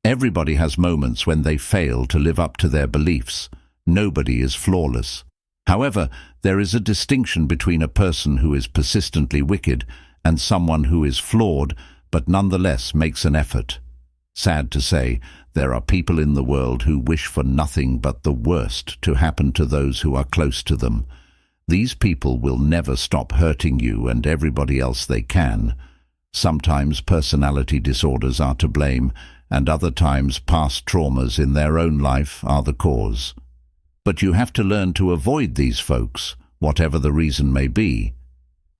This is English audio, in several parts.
Everybody has moments when they fail to live up to their beliefs. Nobody is flawless. However, there is a distinction between a person who is persistently wicked and someone who is flawed but nonetheless makes an effort. Sad to say, there are people in the world who wish for nothing but the worst to happen to those who are close to them. These people will never stop hurting you and everybody else they can. Sometimes personality disorders are to blame, and other times past traumas in their own life are the cause. But you have to learn to avoid these folks, whatever the reason may be.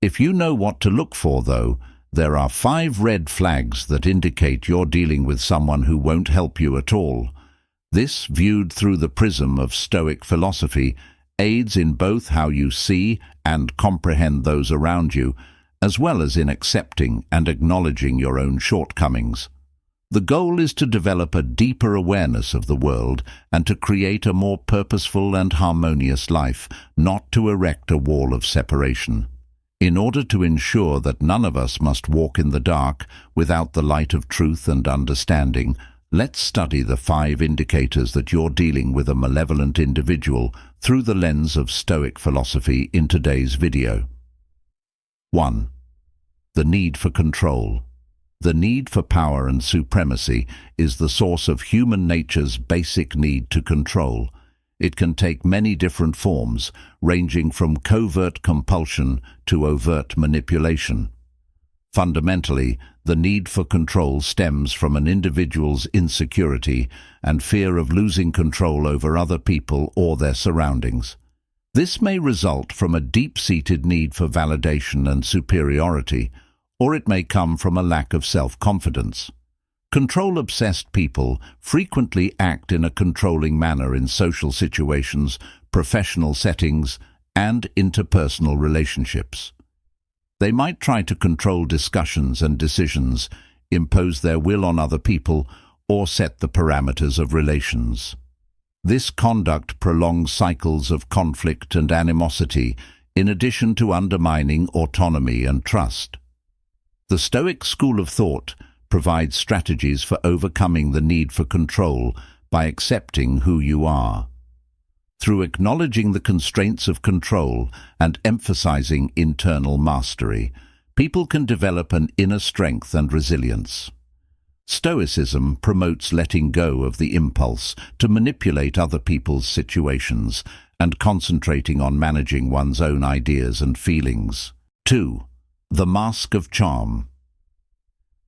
If you know what to look for, though, there are 5 red flags that indicate you're dealing with someone who won't help you at all. This, viewed through the prism of Stoic philosophy, aids in both how you see and comprehend those around you, as well as in accepting and acknowledging your own shortcomings. The goal is to develop a deeper awareness of the world and to create a more purposeful and harmonious life, not to erect a wall of separation. In order to ensure that none of us must walk in the dark without the light of truth and understanding, let's study the 5 indicators that you're dealing with a malevolent individual through the lens of Stoic philosophy in today's video. 1. The need for control. The need for power and supremacy is the source of human nature's basic need to control. It can take many different forms, ranging from covert compulsion to overt manipulation. Fundamentally, the need for control stems from an individual's insecurity and fear of losing control over other people or their surroundings. This may result from a deep-seated need for validation and superiority, or it may come from a lack of self-confidence. Control-obsessed people frequently act in a controlling manner in social situations, professional settings, and interpersonal relationships. They might try to control discussions and decisions, impose their will on other people, or set the parameters of relations. This conduct prolongs cycles of conflict and animosity, in addition to undermining autonomy and trust. The Stoic school of thought provides strategies for overcoming the need for control by accepting who you are. Through acknowledging the constraints of control and emphasizing internal mastery, people can develop an inner strength and resilience. Stoicism promotes letting go of the impulse to manipulate other people's situations and concentrating on managing one's own ideas and feelings. 2. The mask of charm.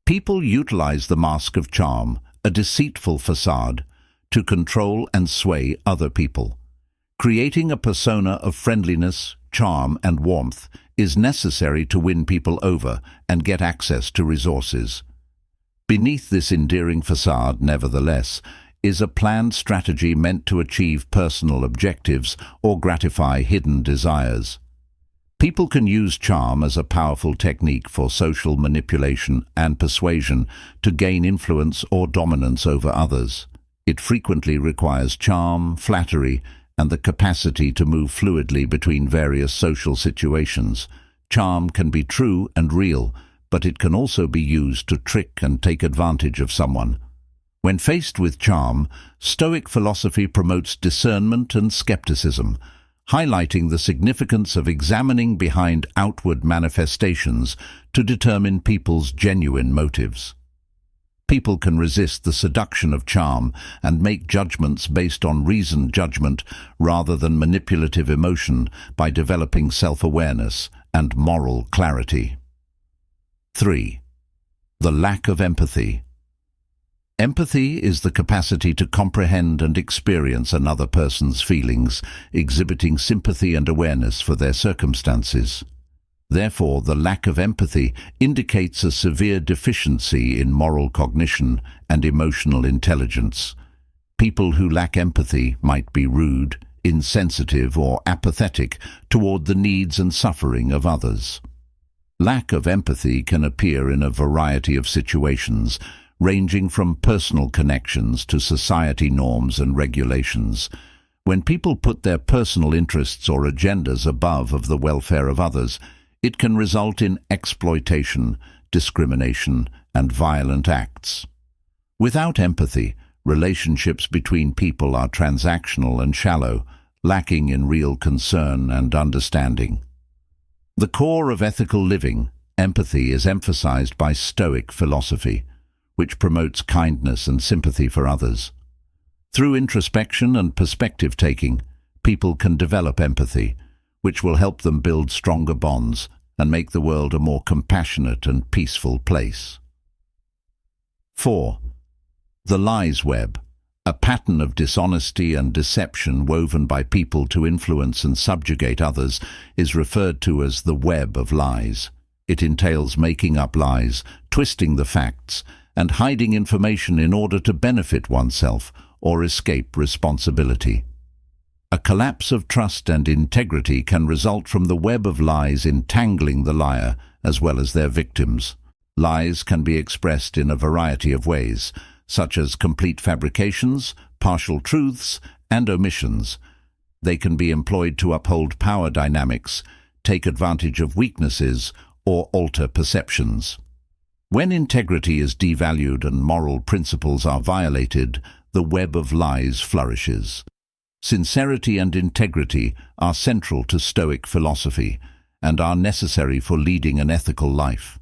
People utilize the mask of charm, a deceitful facade, to control and sway other people. Creating a persona of friendliness, charm, and warmth is necessary to win people over and get access to resources. Beneath this endearing facade, nevertheless, is a planned strategy meant to achieve personal objectives or gratify hidden desires. People can use charm as a powerful technique for social manipulation and persuasion to gain influence or dominance over others. It frequently requires charm, flattery, and the capacity to move fluidly between various social situations. Charm can be true and real, but it can also be used to trick and take advantage of someone. When faced with charm, Stoic philosophy promotes discernment and skepticism, highlighting the significance of examining behind outward manifestations to determine people's genuine motives. People can resist the seduction of charm and make judgments based on reasoned judgment rather than manipulative emotion by developing self-awareness and moral clarity. 3. The lack of empathy. Empathy is the capacity to comprehend and experience another person's feelings, exhibiting sympathy and awareness for their circumstances. Therefore, the lack of empathy indicates a severe deficiency in moral cognition and emotional intelligence. People who lack empathy might be rude, insensitive, or apathetic toward the needs and suffering of others. Lack of empathy can appear in a variety of situations, ranging from personal connections to society norms and regulations. When people put their personal interests or agendas above of the welfare of others, it can result in exploitation, discrimination, and violent acts. Without empathy, relationships between people are transactional and shallow, lacking in real concern and understanding. The core of ethical living, empathy, is emphasized by Stoic philosophy, which promotes kindness and sympathy for others. Through introspection and perspective-taking, people can develop empathy, which will help them build stronger bonds and make the world a more compassionate and peaceful place. 4. The lies web, a pattern of dishonesty and deception woven by people to influence and subjugate others, is referred to as the web of lies. It entails making up lies, twisting the facts, and hiding information in order to benefit oneself or escape responsibility. A collapse of trust and integrity can result from the web of lies entangling the liar as well as their victims. Lies can be expressed in a variety of ways, such as complete fabrications, partial truths, and omissions. They can be employed to uphold power dynamics, take advantage of weaknesses, or alter perceptions. When integrity is devalued and moral principles are violated, the web of lies flourishes. Sincerity and integrity are central to Stoic philosophy and are necessary for leading an ethical life.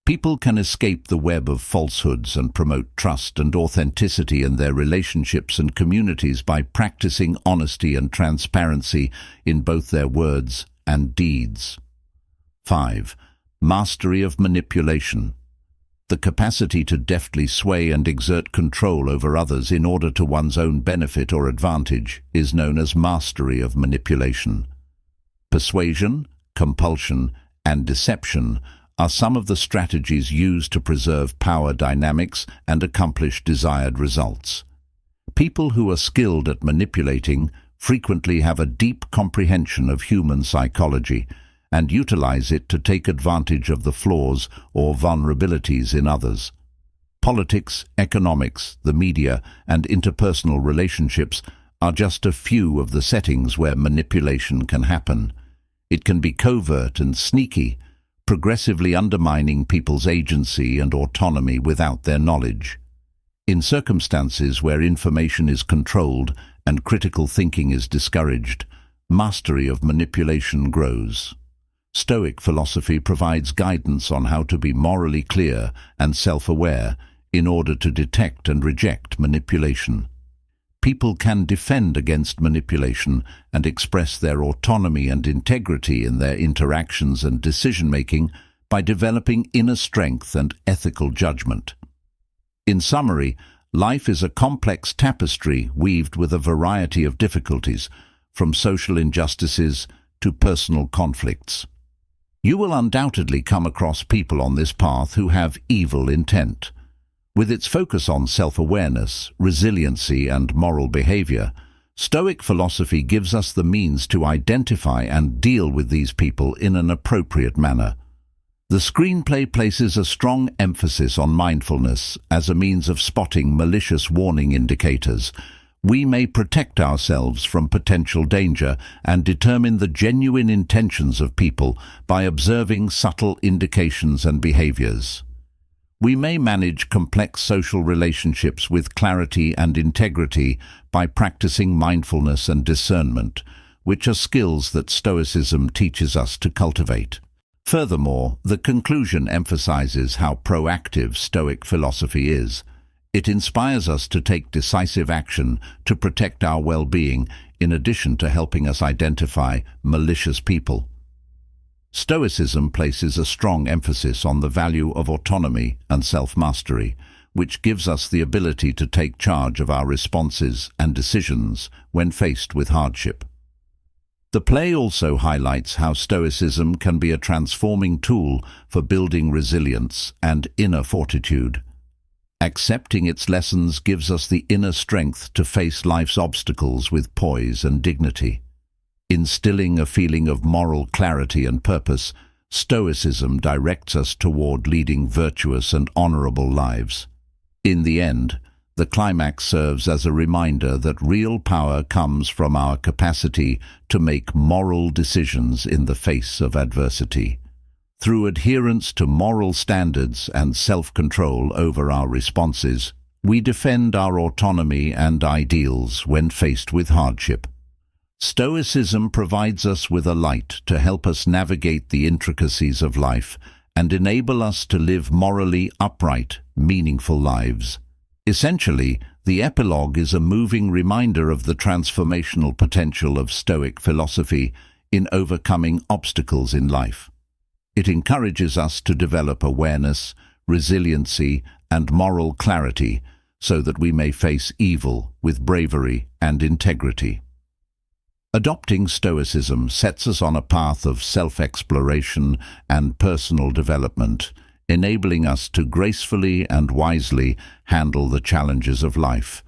People can escape the web of falsehoods and promote trust and authenticity in their relationships and communities by practicing honesty and transparency in both their words and deeds. 5. Mastery of manipulation. The capacity to deftly sway and exert control over others in order to one's own benefit or advantage is known as mastery of manipulation. Persuasion, compulsion, and deception are some of the strategies used to preserve power dynamics and accomplish desired results. People who are skilled at manipulating frequently have a deep comprehension of human psychology and utilize it to take advantage of the flaws or vulnerabilities in others. Politics, economics, the media, and interpersonal relationships are just a few of the settings where manipulation can happen. It can be covert and sneaky, progressively undermining people's agency and autonomy without their knowledge. In circumstances where information is controlled and critical thinking is discouraged, mastery of manipulation grows. Stoic philosophy provides guidance on how to be morally clear and self-aware in order to detect and reject manipulation. People can defend against manipulation and express their autonomy and integrity in their interactions and decision-making by developing inner strength and ethical judgment. In summary, life is a complex tapestry weaved with a variety of difficulties, from social injustices to personal conflicts. You will undoubtedly come across people on this path who have evil intent. With its focus on self-awareness, resiliency, and moral behavior, Stoic philosophy gives us the means to identify and deal with these people in an appropriate manner. The screenplay places a strong emphasis on mindfulness as a means of spotting malicious warning indicators. We may protect ourselves from potential danger and determine the genuine intentions of people by observing subtle indications and behaviors. We may manage complex social relationships with clarity and integrity by practicing mindfulness and discernment, which are skills that Stoicism teaches us to cultivate. Furthermore, the conclusion emphasizes how proactive Stoic philosophy is. It inspires us to take decisive action to protect our well-being, in addition to helping us identify malicious people. Stoicism places a strong emphasis on the value of autonomy and self-mastery, which gives us the ability to take charge of our responses and decisions when faced with hardship. The play also highlights how Stoicism can be a transforming tool for building resilience and inner fortitude. Accepting its lessons gives us the inner strength to face life's obstacles with poise and dignity. Instilling a feeling of moral clarity and purpose, Stoicism directs us toward leading virtuous and honorable lives. In the end, the climax serves as a reminder that real power comes from our capacity to make moral decisions in the face of adversity. Through adherence to moral standards and self-control over our responses, We defend our autonomy and ideals when faced with hardship. Stoicism provides us with a light to help us navigate the intricacies of life and enable us to live morally upright, meaningful lives. Essentially, the epilogue is a moving reminder of the transformational potential of Stoic philosophy in overcoming obstacles in life. It encourages us to develop awareness, resiliency, and moral clarity so that we may face evil with bravery and integrity. Adopting Stoicism sets us on a path of self-exploration and personal development, enabling us to gracefully and wisely handle the challenges of life,